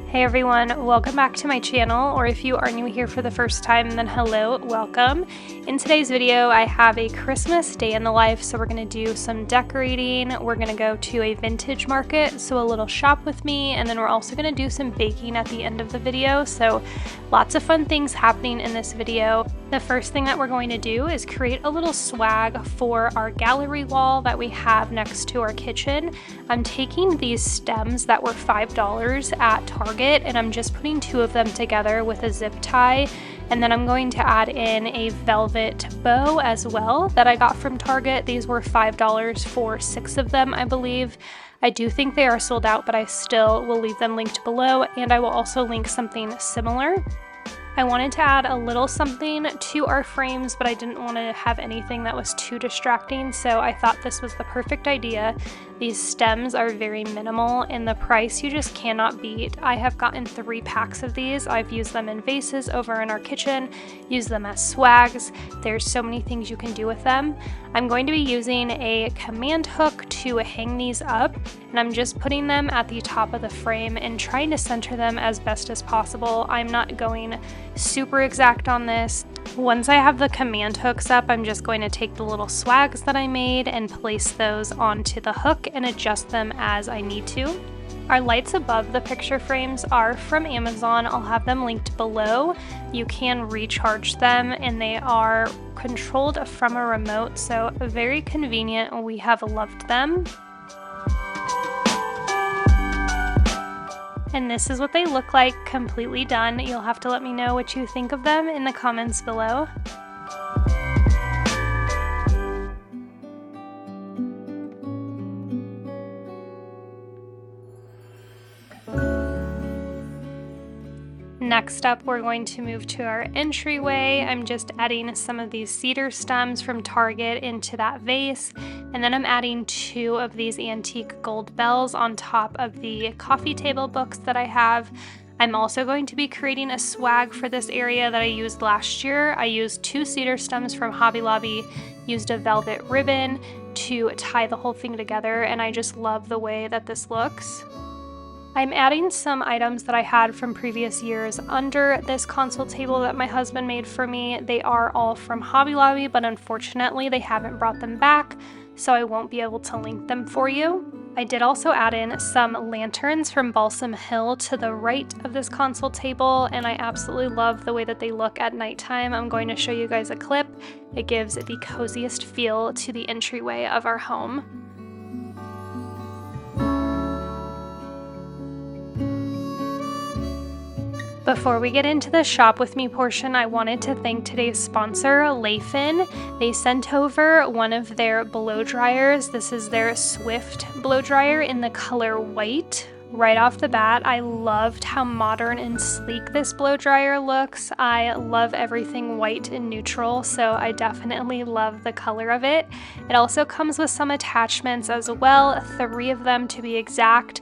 Hey everyone, welcome back to my channel, or if you are new here for the first time, then hello, welcome. In today's video, I have a Christmas day in the life, so we're going to do some decorating, we're going to go to a vintage market, so a little shop with me, and then we're also going to do some baking at the end of the video, so lots of fun things happening in this video. The first thing that we're going to do is create a little swag for our gallery wall that we have next to our kitchen. I'm taking these stems that were $5 at Target and I'm just putting two of them together with a zip tie, and then I'm going to add in a velvet bow as well that I got from Target. These were $5 for 6 of them, I believe. I do think they are sold out, but I still will leave them linked below, and I will also link something similar. I wanted to add a little something to our frames, but I didn't want to have anything that was too distracting, so I thought this was the perfect idea. These stems are very minimal, and the price you just cannot beat. I have gotten 3 packs of these. I've used them in vases over in our kitchen, used them as swags. There's so many things you can do with them. I'm going to be using a command hook to hang these up, and I'm just putting them at the top of the frame and trying to center them as best as possible. I'm not going super exact on this. Once I have the command hooks up, I'm just going to take the little swags that I made and place those onto the hook and adjust them as I need to. Our lights above the picture frames are from Amazon. I'll have them linked below. You can recharge them and they are controlled from a remote, so very convenient. We have loved them. And this is what they look like completely done. You'll have to let me know what you think of them in the comments below. Next up, we're going to move to our entryway. I'm just adding some of these cedar stems from Target into that vase, and then I'm adding 2 of these antique gold bells on top of the coffee table books that I have. I'm also going to be creating a swag for this area that I used last year. I used 2 cedar stems from Hobby Lobby, used a velvet ribbon to tie the whole thing together, and I just love the way that this looks. I'm adding some items that I had from previous years under this console table that my husband made for me. They are all from Hobby Lobby, but unfortunately they haven't brought them back, so I won't be able to link them for you. I did also add in some lanterns from Balsam Hill to the right of this console table, and I absolutely love the way that they look at nighttime. I'm going to show you guys a clip. It gives the coziest feel to the entryway of our home. Before we get into the shop with me portion, I wanted to thank today's sponsor, Laifen. They sent over one of their blow dryers. This is their Swift blow dryer in the color white. Right off the bat, I loved how modern and sleek this blow dryer looks. I love everything white and neutral, so I definitely love the color of it. It also comes with some attachments as well, 3 of them to be exact.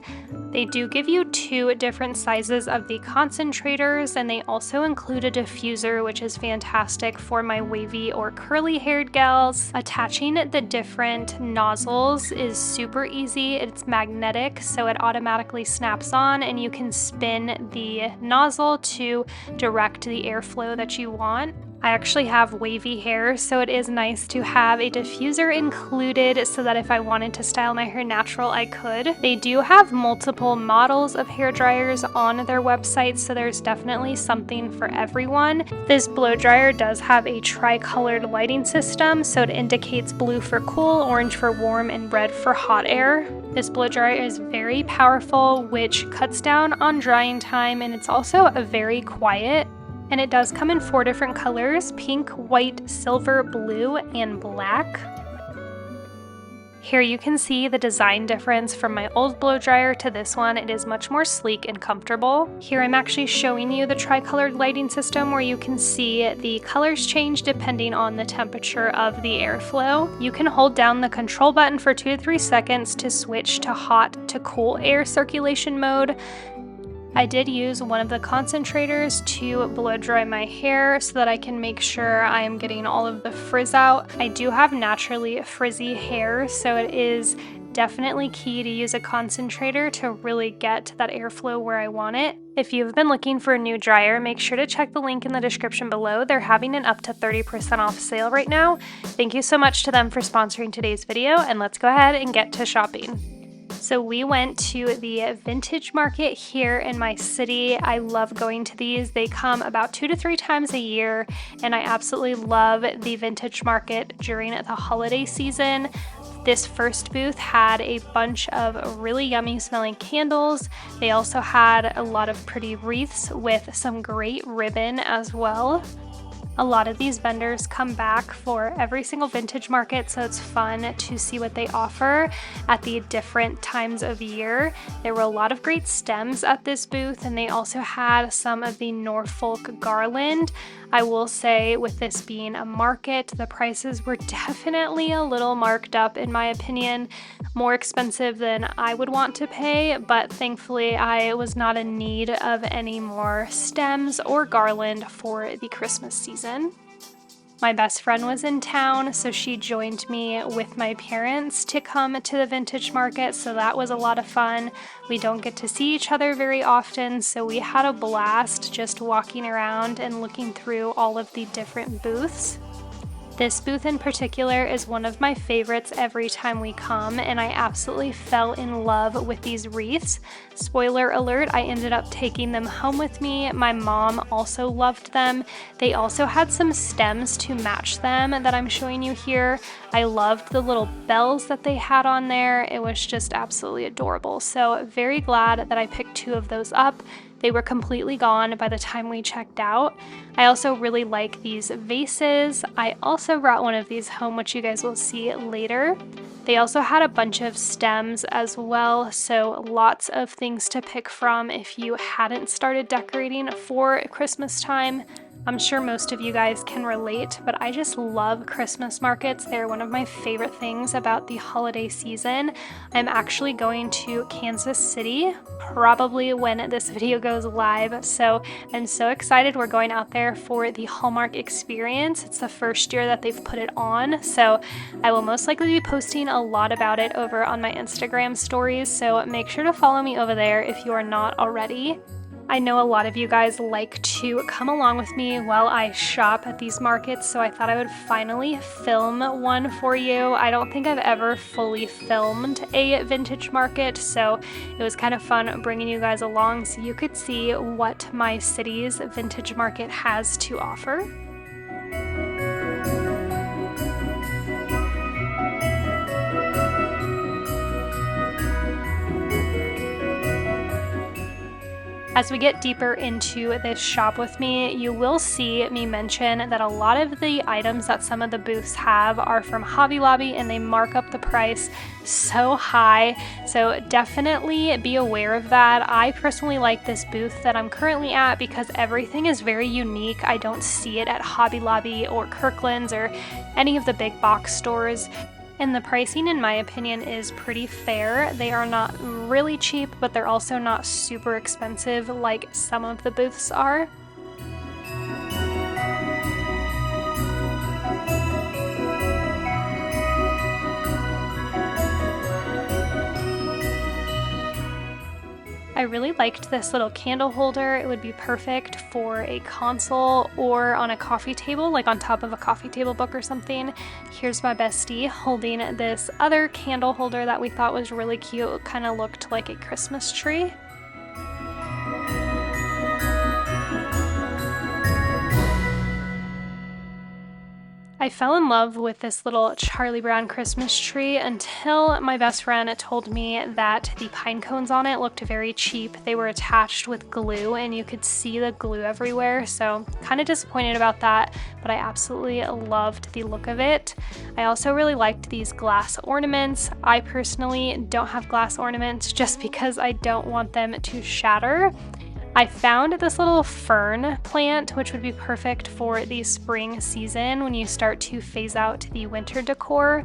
They do give you 2 different sizes of the concentrators, and they also include a diffuser, which is fantastic for my wavy or curly haired gals. Attaching the different nozzles is super easy. It's magnetic, so it automatically snaps on, and you can spin the nozzle to direct the airflow that you want. I actually have wavy hair, so it is nice to have a diffuser included so that if I wanted to style my hair natural, I could. They do have multiple models of hair dryers on their website, so there's definitely something for everyone. This blow dryer does have a tri-colored lighting system, so it indicates blue for cool, orange for warm, and red for hot air. This blow dryer is very powerful, which cuts down on drying time, and it's also very quiet. And it does come in 4 different colors: pink, white, silver, blue, and black. Here you can see the design difference from my old blow dryer to this one. It is much more sleek and comfortable. Here I'm actually showing you the tri-colored lighting system where you can see the colors change depending on the temperature of the airflow. You can hold down the control button for 2 to 3 seconds to switch to hot to cool air circulation mode. I did use one of the concentrators to blow dry my hair so that I can make sure I am getting all of the frizz out. I do have naturally frizzy hair, so it is definitely key to use a concentrator to really get that airflow where I want it. If you've been looking for a new dryer, make sure to check the link in the description below. They're having an up to 30% off sale right now. Thank you so much to them for sponsoring today's video, and let's go ahead and get to shopping. So we went to the vintage market here in my city. I love going to these. They come about 2 to 3 times a year, and I absolutely love the vintage market during the holiday season. This first booth had a bunch of really yummy smelling candles. They also had a lot of pretty wreaths with some great ribbon as well. A lot of these vendors come back for every single vintage market, so it's fun to see what they offer at the different times of year. There were a lot of great stems at this booth, and they also had some of the Norfolk garland. I will say, with this being a market, the prices were definitely a little marked up in my opinion, more expensive than I would want to pay, but thankfully I was not in need of any more stems or garland for the Christmas season. My best friend was in town, so she joined me with my parents to come to the vintage market, so that was a lot of fun. We don't get to see each other very often, so we had a blast just walking around and looking through all of the different booths. This booth in particular is one of my favorites every time we come, and I absolutely fell in love with these wreaths. Spoiler alert, I ended up taking them home with me. My mom also loved them. They also had some stems to match them that I'm showing you here. I loved the little bells that they had on there. It was just absolutely adorable. So very glad that I picked 2 of those up. They were completely gone by the time we checked out. I also really like these vases. I also brought one of these home, which you guys will see later. They also had a bunch of stems as well, so lots of things to pick from if you hadn't started decorating for Christmas time. I'm sure most of you guys can relate, but I just love Christmas markets. They're one of my favorite things about the holiday season. I'm actually going to Kansas City, probably when this video goes live, so I'm so excited. We're going out there for the Hallmark experience. It's the first year that they've put it on, so I will most likely be posting a lot about it over on my Instagram stories, so make sure to follow me over there if you are not already. I know a lot of you guys like to come along with me while I shop at these markets, so I thought I would finally film one for you. I don't think I've ever fully filmed a vintage market, so it was kind of fun bringing you guys along so you could see what my city's vintage market has to offer. As we get deeper into this shop with me, you will see me mention that a lot of the items that some of the booths have are from Hobby Lobby, and they mark up the price so high, so definitely be aware of that. I personally like this booth that I'm currently at because everything is very unique. I don't see it at Hobby Lobby or Kirkland's or any of the big box stores. And the pricing, in my opinion, is pretty fair. They are not really cheap, but they're also not super expensive like some of the booths are. I really liked this little candle holder. It would be perfect for a console or on a coffee table, like on top of a coffee table book or something. Here's my bestie holding this other candle holder that we thought was really cute. It kind of looked like a Christmas tree. I fell in love with this little Charlie Brown Christmas tree until my best friend told me that the pine cones on it looked very cheap. They were attached with glue and you could see the glue everywhere, so kind of disappointed about that, but I absolutely loved the look of it. I also really liked these glass ornaments. I personally don't have glass ornaments just because I don't want them to shatter. I found this little fern plant, which would be perfect for the spring season when you start to phase out the winter decor.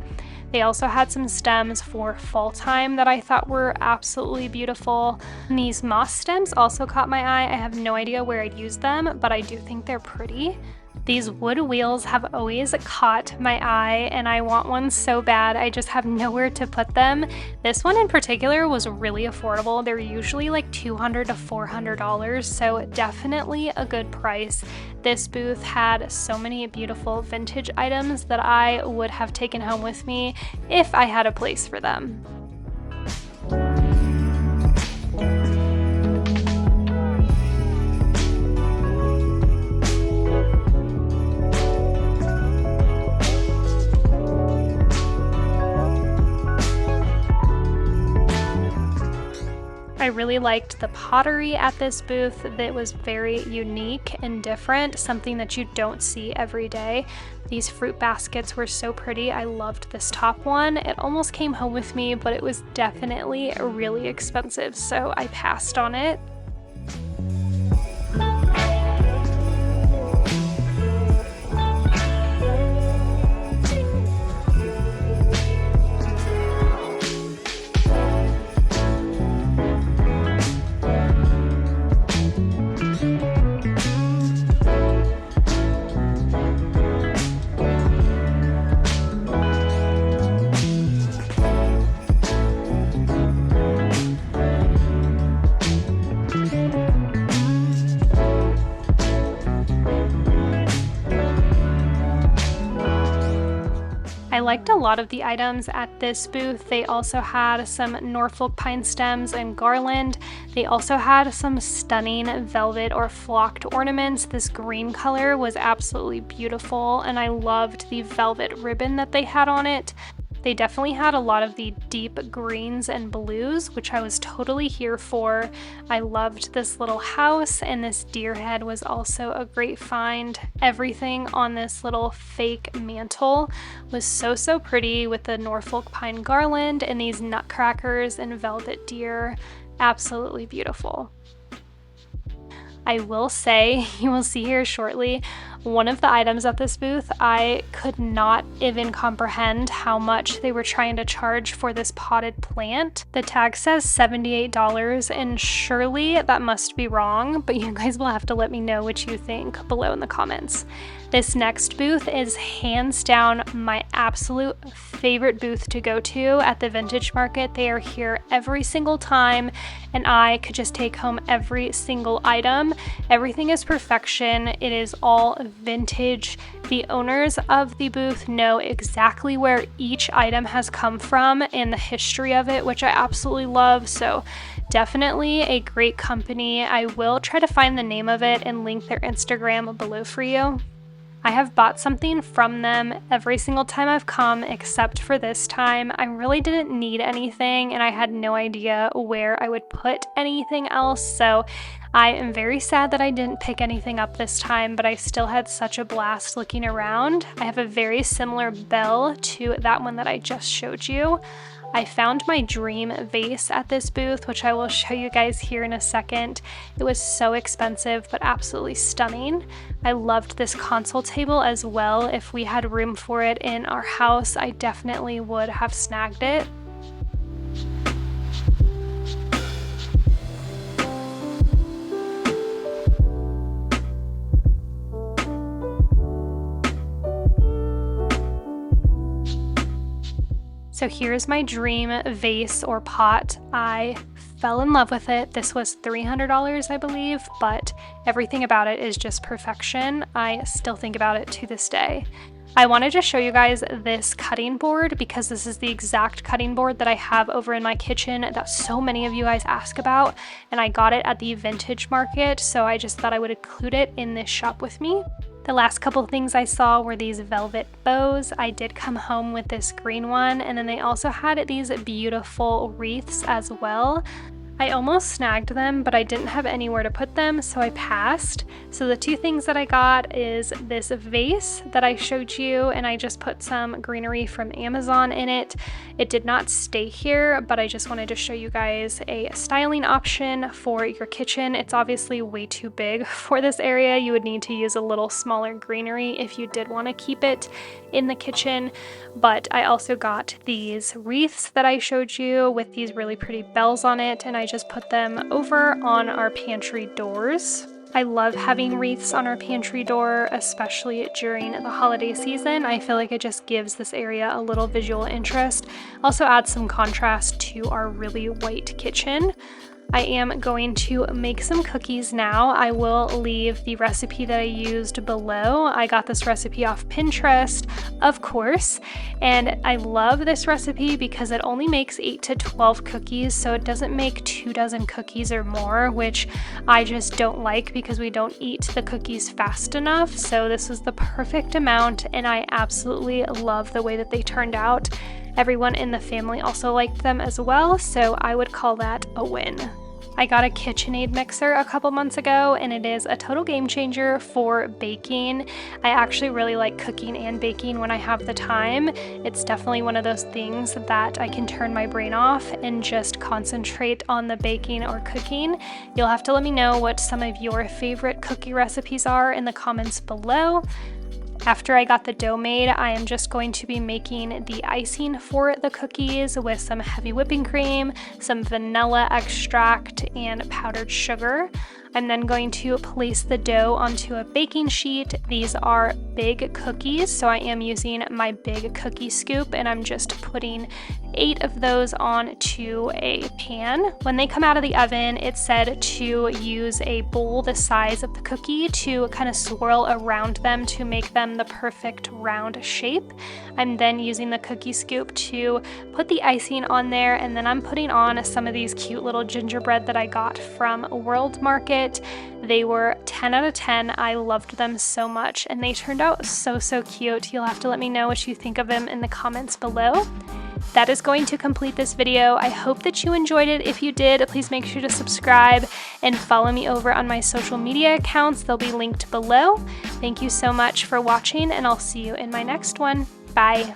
They also had some stems for fall time that I thought were absolutely beautiful. And these moss stems also caught my eye. I have no idea where I'd use them, but I do think they're pretty. These wood wheels have always caught my eye and I want one so bad. I just have nowhere to put them. This one in particular was really affordable. They're usually like $200 to $400, so definitely a good price. This booth had so many beautiful vintage items that I would have taken home with me if I had a place for them. I really liked the pottery at this booth. That was very unique and different, something that you don't see every day. These fruit baskets were so pretty. I loved this top one. It almost came home with me, but it was definitely really expensive, so I passed on it. I liked a lot of the items at this booth. They also had some Norfolk pine stems and garland. They also had some stunning velvet or flocked ornaments. This green color was absolutely beautiful, and I loved the velvet ribbon that they had on it. They definitely had a lot of the deep greens and blues, which I was totally here for. I loved this little house, and this deer head was also a great find. Everything on this little fake mantle was so pretty with the Norfolk pine garland and these nutcrackers and velvet deer. Absolutely beautiful. I will say, you will see here shortly, one of the items at this booth, I could not even comprehend how much they were trying to charge for this potted plant. The tag says $78, and surely that must be wrong, but you guys will have to let me know what you think below in the comments. This next booth is hands down my absolute favorite booth to go to at the vintage market. They are here every single time, and I could just take home every single item. Everything is perfection. It is all vintage. The owners of the booth know exactly where each item has come from and the history of it, which I absolutely love. So definitely a great company. I will try to find the name of it and link their Instagram below for you. I have bought something from them every single time I've come except for this time. I really didn't need anything and I had no idea where I would put anything else, so I am very sad that I didn't pick anything up this time, but I still had such a blast looking around. I have a very similar bell to that one that I just showed you. I found my dream vase at this booth, which I will show you guys here in a second. It was so expensive, but absolutely stunning. I loved this console table as well. If we had room for it in our house, I definitely would have snagged it. So here's my dream vase or pot. I fell in love with it. This was $300, I believe, but everything about it is just perfection. I still think about it to this day. I wanted to show you guys this cutting board because this is the exact cutting board that I have over in my kitchen that so many of you guys ask about, and I got it at the vintage market, so I just thought I would include it in this shop with me. The last couple things I saw were these velvet bows. I did come home with this green one, and then they also had these beautiful wreaths as well. I almost snagged them, but I didn't have anywhere to put them, so I passed. So the two things that I got is this vase that I showed you, and I just put some greenery from Amazon in it. It did not stay here, but I just wanted to show you guys a styling option for your kitchen. It's obviously way too big for this area. You would need to use a little smaller greenery if you did want to keep it in the kitchen. But I also got these wreaths that I showed you with these really pretty bells on it, and I just put them over on our pantry doors. I love having wreaths on our pantry door, especially during the holiday season. I feel like it just gives this area a little visual interest. Also adds some contrast to our really white kitchen. I am going to make some cookies now. I will leave the recipe that I used below. I got this recipe off Pinterest, of course, and I love this recipe because it only makes 8 to 12 cookies, so it doesn't make 24 cookies or more, which I just don't like because we don't eat the cookies fast enough. So this was the perfect amount, and I absolutely love the way that they turned out. Everyone in the family also liked them as well, so I would call that a win. I got a KitchenAid mixer a couple months ago, and it is a total game changer for baking. I actually really like cooking and baking when I have the time. It's definitely one of those things that I can turn my brain off and just concentrate on the baking or cooking. You'll have to let me know what some of your favorite cookie recipes are in the comments below. After I got the dough made, I am just going to be making the icing for the cookies with some heavy whipping cream, some vanilla extract, and powdered sugar. I'm then going to place the dough onto a baking sheet. These are big cookies, so I am using my big cookie scoop, and I'm just putting 8 of those onto a pan. When they come out of the oven, it said to use a bowl the size of the cookie to kind of swirl around them to make them the perfect round shape. I'm then using the cookie scoop to put the icing on there, and then I'm putting on some of these cute little gingerbread that I got from World Market. They were 10 out of 10. I loved them so much, and they turned out so cute. You'll have to let me know what you think of them in the comments below. That is going to complete this video. I hope that you enjoyed it. If you did, please make sure to subscribe and follow me over on my social media accounts. They'll be linked below. Thank you so much for watching, and I'll see you in my next one. Bye.